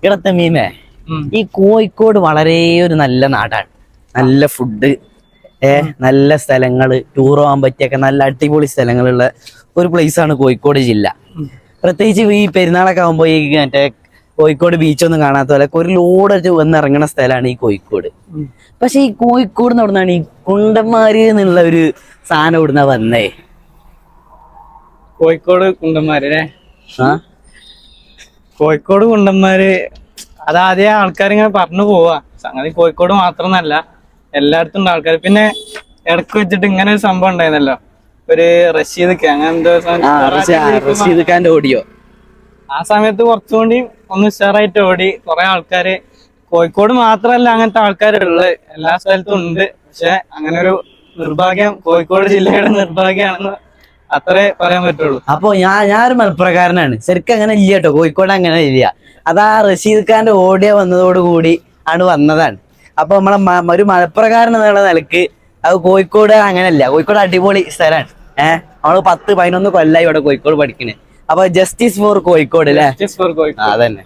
ഇടത്തെ മീമേ ഈ കോഴിക്കോട് വളരെ ഒരു നല്ല നാടാണ്. നല്ല ഫുഡ്, നല്ല സ്ഥലങ്ങള്, ടൂർ പോകാൻ പറ്റിയൊക്കെ നല്ല അടിപൊളി സ്ഥലങ്ങളുള്ള ഒരു പ്ലേസ് ആണ് കോഴിക്കോട് ജില്ല. പ്രത്യേകിച്ച് ഈ പെരുന്നാളൊക്കെ ആകുമ്പോ ഈ മറ്റേ കോഴിക്കോട് ബീച്ചൊന്നും കാണാത്ത പോലെ ഒരു ലോഡ് വന്നിറങ്ങുന്ന സ്ഥലമാണ് ഈ കോഴിക്കോട്. പക്ഷെ ഈ കോഴിക്കോട് എന്ന് പറഞ്ഞാണ് ഈ കുണ്ടന്മാര് എന്നുള്ള ഒരു സാധനം ഇവിടുന്ന വന്നേ. കോഴിക്കോട് കുണ്ടന്മാര് കോഴിക്കോട് കുണ്ടന്മാര് അതാദ്യം ആൾക്കാരിങ്ങനെ പറഞ്ഞു പോവാ. സംഗതി കോഴിക്കോട് മാത്രമൊന്നല്ല, എല്ലായിടത്തും ഉണ്ട് ആൾക്കാർ. പിന്നെ ഇടക്ക് വെച്ചിട്ട് ഇങ്ങനെ ഒരു സംഭവം ഉണ്ടായിരുന്നല്ലോ, ഒരു റഷീദ് അങ്ങനെ എന്തോ റഷീദ് ഖാന്റെ ഓഡിയോ. ആ സമയത്ത് കുറച്ചുകൂടി ഒന്ന് ഉഷാറായിട്ട് ഓടി. കുറെ ആൾക്കാര് കോഴിക്കോട് മാത്രമല്ല അങ്ങനത്തെ ആൾക്കാരുള്ളത്, എല്ലാ സ്ഥലത്തും ഉണ്ട്. പക്ഷെ അങ്ങനെ ഒരു നിർഭാഗ്യം കോഴിക്കോട് ജില്ലയുടെ നിർഭാഗ്യമാണെന്ന് അത്രേ പറയാൻ പറ്റുള്ളൂ. അപ്പൊ ഞാനൊരു മലപ്പുറക്കാരനാണ്. ശരിക്കും അങ്ങനെ ഇല്ല കേട്ടോ, കോഴിക്കോട് അങ്ങനെ ഇല്ല. അതാ റഷീദ് ഖാന്റെ ഓഡിയോ വന്നതോടുകൂടി ആണ് വന്നതാണ്. അപ്പൊ നമ്മളെ ഒരു മലപ്പുറക്കാരൻ എന്നുള്ള നിലക്ക് അത് കോഴിക്കോട് അങ്ങനെയല്ല. കോഴിക്കോട് അടിപൊളി സ്ഥലമാണ്. നമ്മള് 10-11 കൊല്ലായി ഇവിടെ കോഴിക്കോട് പഠിക്കണേ. അപ്പൊ ജസ്റ്റിസ് ഫോർ കോഴിക്കോട് അല്ലേ? ജസ്റ്റിസ് ഫോർ കോഴിക്കോട് അതന്നെ.